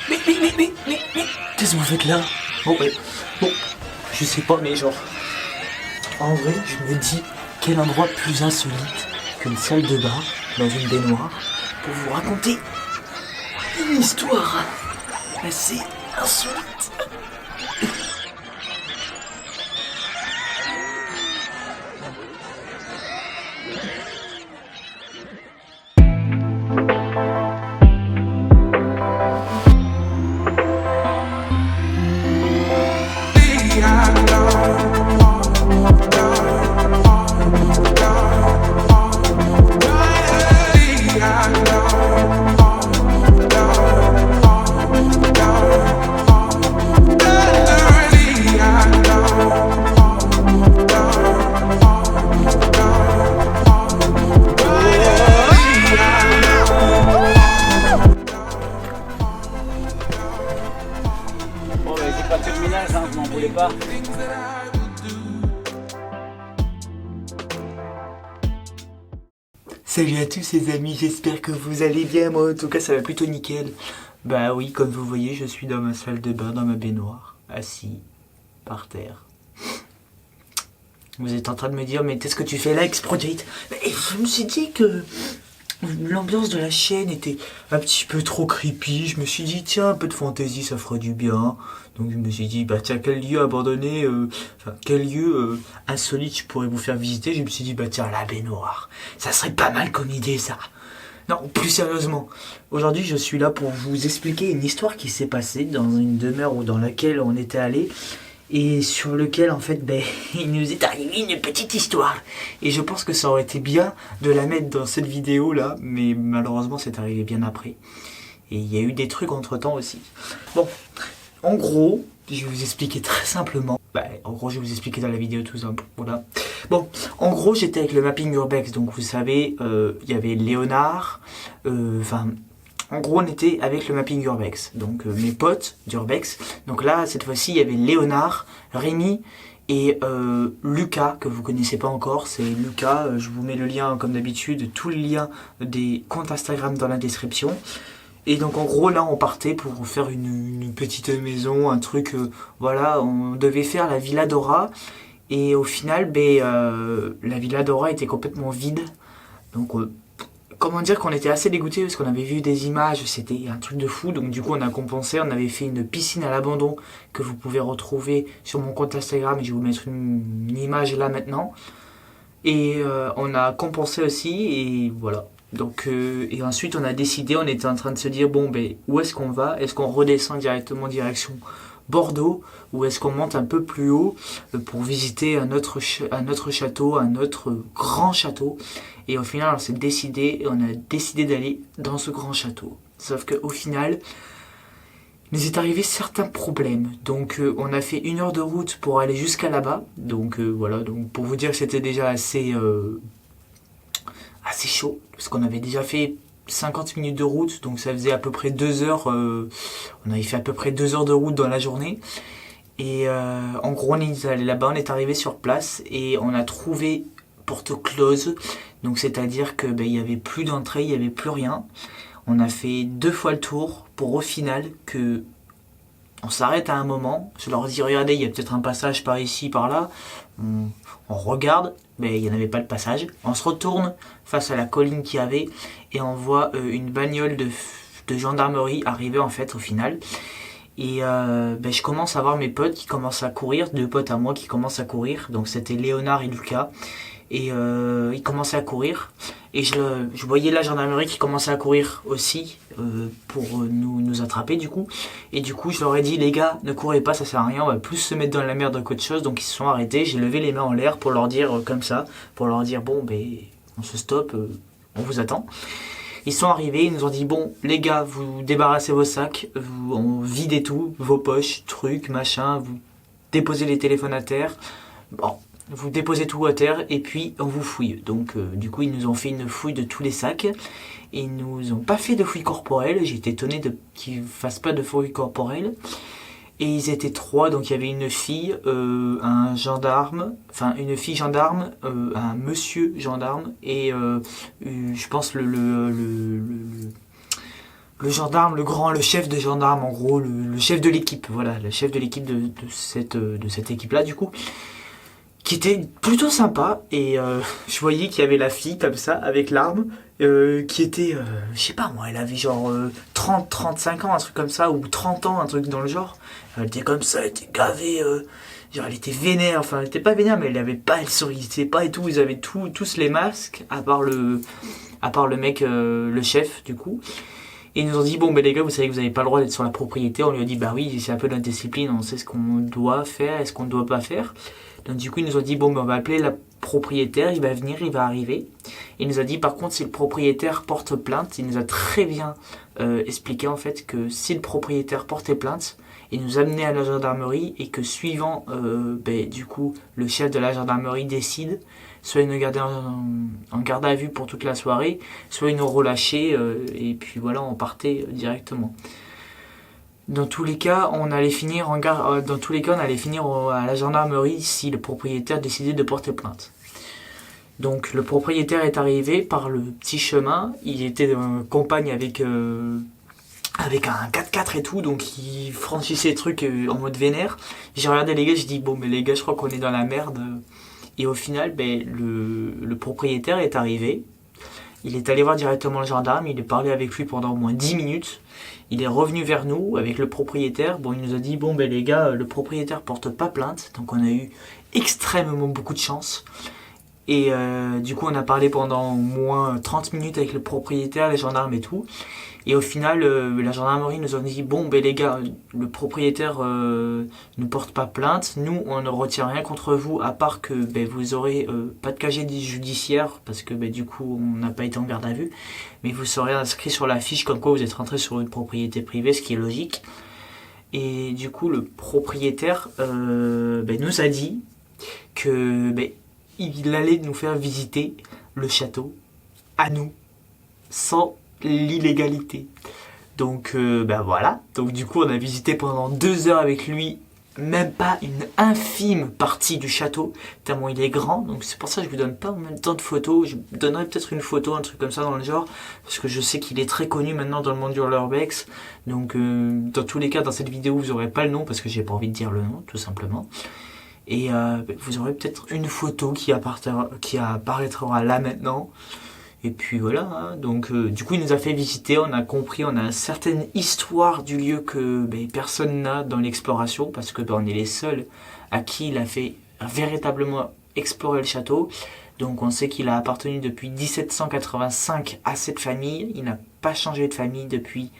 Qu'est-ce que vous faites là? Bon, je sais pas, mais genre, en vrai, je me dis, quel endroit plus insolite qu'une salle de bain dans une baignoire pour vous raconter une histoire assez insolite. Bon, ben, j'ai pas fait le ménage, hein, vous m'en voulez pas. Salut à tous les amis, j'espère que vous allez bien, moi en tout cas ça va plutôt nickel. Bah oui, comme vous voyez, je suis dans ma salle de bain, dans ma baignoire, assis, par terre. Vous êtes en train de me dire, mais qu'est-ce que tu fais là, X-Project? Je me suis dit que l'ambiance de la chaîne était un petit peu trop creepy. Je me suis dit, tiens, un peu de fantaisie, ça ferait du bien. Donc je me suis dit, bah tiens, quel lieu abandonné, quel lieu insolite je pourrais vous faire visiter. Je me suis dit, bah tiens, la baignoire. Ça serait pas mal comme idée, ça. Non, plus sérieusement, aujourd'hui je suis là pour vous expliquer une histoire qui s'est passée dans une demeure ou dans laquelle on était allé. Et sur lequel en fait il nous est arrivé une petite histoire. Et je pense que ça aurait été bien de la mettre dans cette vidéo là, mais malheureusement c'est arrivé bien après. Et il y a eu des trucs entre temps aussi. Bon, en gros, je vais vous expliquer très simplement. En gros je vais vous expliquer dans la vidéo tout simple, voilà. Bon, en gros j'étais avec le mapping Urbex, donc vous savez, il y avait Léonard, en gros, on était avec le mapping Urbex, donc mes potes d'Urbex. Donc là, cette fois-ci, il y avait Léonard, Rémi et Lucas, que vous connaissez pas encore. C'est Lucas, je vous mets le lien, comme d'habitude, tous les liens des comptes Instagram dans la description. Et donc en gros, là, on partait pour faire une petite maison, un truc, voilà, on devait faire la Villa Dora. Et au final, la Villa Dora était complètement vide. Donc comment dire qu'on était assez dégoûtés parce qu'on avait vu des images, c'était un truc de fou. Donc du coup on a compensé, on avait fait une piscine à l'abandon que vous pouvez retrouver sur mon compte Instagram. Et je vais vous mettre une image là maintenant. Et on a compensé aussi et voilà. Donc et ensuite on a décidé, on était en train de se dire bon où est-ce qu'on va? Est-ce qu'on redescend directement direction Bordeaux ou est-ce qu'on monte un peu plus haut pour visiter un autre château, un autre grand château? Et au final on s'est décidé et on a décidé d'aller dans ce grand château. Sauf qu'au final il nous est arrivé certains problèmes. Donc on a fait 1 heure de route pour aller jusqu'à là-bas. Donc voilà, donc pour vous dire que c'était déjà assez chaud parce qu'on avait déjà fait 50 minutes de route, donc ça faisait à peu près 2 heures, on avait fait à peu près 2 heures de route dans la journée. Et en gros on est allé là-bas, on est arrivé sur place et on a trouvé porte close, donc c'est à dire que il y avait plus d'entrée, il y avait plus rien. On a fait 2 fois le tour pour au final que on s'arrête à un moment, je leur dis regardez il y a peut-être un passage par ici, par là. On regarde, mais il n'y en avait pas de passage. On se retourne face à la colline qu'il y avait et on voit une bagnole de gendarmerie arriver en fait au final. Et je commence à voir mes potes qui commencent à courir, 2 potes à moi qui commencent à courir. Donc c'était Léonard et Lucas. Et ils commençaient à courir. Et je voyais la gendarmerie qui commençait à courir aussi pour nous attraper du coup. Et du coup je leur ai dit les gars ne courez pas, ça sert à rien, on va plus se mettre dans la merde qu'autre chose. Donc ils se sont arrêtés, j'ai levé les mains en l'air pour leur dire comme ça, pour leur dire bon on se stoppe, on vous attend. Ils sont arrivés, ils nous ont dit bon les gars vous débarrassez vos sacs, on videz tout, vos poches, trucs, machin, vous déposez les téléphones à terre. Bon, vous déposez tout à terre et puis on vous fouille. Donc du coup ils nous ont fait une fouille de tous les sacs. Ils nous ont pas fait de fouille corporelle. J'étais étonné qu'ils fassent pas de fouille corporelle. Et ils étaient 3, donc il y avait une fille, un gendarme, enfin une fille gendarme, un monsieur gendarme et je pense le gendarme, le chef de gendarme, en gros, le chef de l'équipe, voilà, le chef de l'équipe de cette équipe-là, du coup, qui était plutôt sympa, et je voyais qu'il y avait la fille, comme ça, avec l'arme, qui était, je sais pas moi, elle avait genre 35 ans, un truc comme ça, ou 30 ans, un truc dans le genre. Elle était comme ça, elle était gavée, genre elle était vénère, enfin elle était pas vénère, mais elle souriait pas et tout, ils avaient tous les masques, à part le mec, le chef, du coup. Et ils nous ont dit, bon ben les gars, vous savez que vous n'avez pas le droit d'être sur la propriété. On lui a dit, bah oui, c'est un peu d'indiscipline, on sait ce qu'on doit faire et ce qu'on ne doit pas faire. Donc du coup, ils nous ont dit, bon ben on va appeler la propriétaire, il va venir, il va arriver. Il nous a dit, par contre, si le propriétaire porte plainte, il nous a très bien expliqué en fait que si le propriétaire portait plainte, il nous amenait à la gendarmerie et que suivant, du coup, le chef de la gendarmerie décide, soit il nous gardait en garde à vue pour toute la soirée, soit il nous relâchait et puis voilà, on partait directement. Dans tous les cas, on allait finir à la gendarmerie si le propriétaire décidait de porter plainte. Donc le propriétaire est arrivé par le petit chemin, il était en campagne avec un 4x4 et tout, donc il franchissait les trucs en mode vénère. J'ai regardé les gars, j'ai dit bon mais les gars, je crois qu'on est dans la merde. Et au final, le propriétaire est arrivé. Il est allé voir directement le gendarme, il est parlé avec lui pendant au moins 10 minutes. Il est revenu vers nous avec le propriétaire. Bon, il nous a dit, bon ben les gars, le propriétaire porte pas plainte. Donc on a eu extrêmement beaucoup de chance. Et du coup, on a parlé pendant au moins 30 minutes avec le propriétaire, les gendarmes et tout. Et au final, la gendarmerie nous a dit, bon, ben les gars, le propriétaire ne porte pas plainte. Nous, on ne retient rien contre vous, à part que vous aurez pas de casier judiciaire, parce que du coup, on n'a pas été en garde à vue. Mais vous serez inscrit sur la fiche comme quoi vous êtes rentré sur une propriété privée, ce qui est logique. Et du coup, le propriétaire nous a dit que il allait nous faire visiter le château à nous, sans l'illégalité. Donc voilà, donc du coup on a visité pendant 2 heures avec lui, même pas une infime partie du château, tellement il est grand. Donc c'est pour ça que je vous donne pas en même temps de photos. Je vous donnerai peut-être une photo, un truc comme ça dans le genre, parce que je sais qu'il est très connu maintenant dans le monde du l'urbex. Donc dans tous les cas, dans cette vidéo vous aurez pas le nom, parce que j'ai pas envie de dire le nom, tout simplement. Et vous aurez peut-être une photo qui apparaîtra là maintenant. Et puis voilà, hein. Donc du coup il nous a fait visiter, on a compris, on a une certaine histoire du lieu que personne n'a dans l'exploration, parce que on est les seuls à qui il a fait véritablement explorer le château. Donc on sait qu'il a appartenu depuis 1785 à cette famille, il n'a pas changé de famille depuis.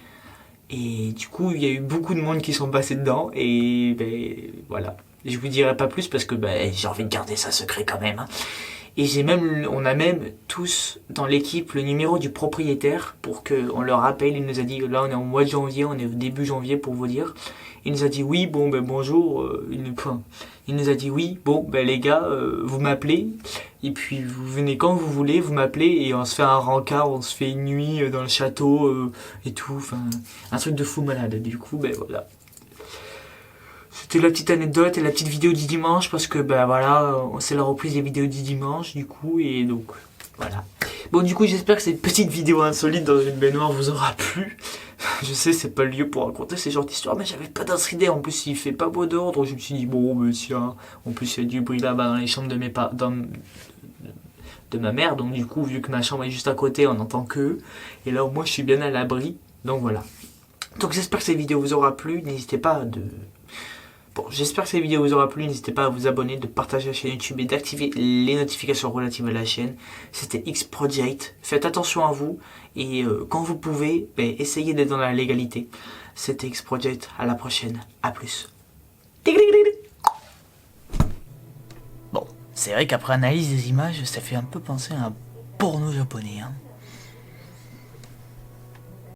Et du coup il y a eu beaucoup de monde qui sont passés dedans, et voilà. Je vous dirai pas plus parce que j'ai envie de garder ça secret quand même, hein. Et on a même tous dans l'équipe le numéro du propriétaire pour qu'on leur rappelle. Il nous a dit, là on est au mois de janvier, on est au début janvier pour vous dire. Il nous a dit oui, bon bonjour. Il nous a dit oui, bon les gars, vous m'appelez. Et puis vous venez quand vous voulez, vous m'appelez et on se fait un rencard, on se fait une nuit dans le château et tout. Enfin, un truc de fou malade. Du coup, voilà. C'était la petite anecdote et la petite vidéo du dimanche, parce que voilà, c'est la reprise des vidéos du dimanche du coup, et donc voilà. Bon, du coup j'espère que cette petite vidéo insolite dans une baignoire vous aura plu. Je sais, c'est pas le lieu pour raconter ces genres d'histoires, mais j'avais pas d'autre idée. En plus il fait pas beau dehors, donc je me suis dit bon tiens, en plus il y a du bruit là-bas dans les chambres de de ma mère, donc du coup vu que ma chambre est juste à côté, on entend que, et là au moins je suis bien à l'abri, donc voilà. Donc j'espère que cette vidéo vous aura plu, n'hésitez pas j'espère que cette vidéo vous aura plu, n'hésitez pas à vous abonner, de partager la chaîne YouTube et d'activer les notifications relatives à la chaîne. C'était X-Project, faites attention à vous, et quand vous pouvez, essayez d'être dans la légalité. C'était X-Project, à la prochaine, à plus. Bon, c'est vrai qu'après analyse des images, ça fait un peu penser à un porno japonais, hein.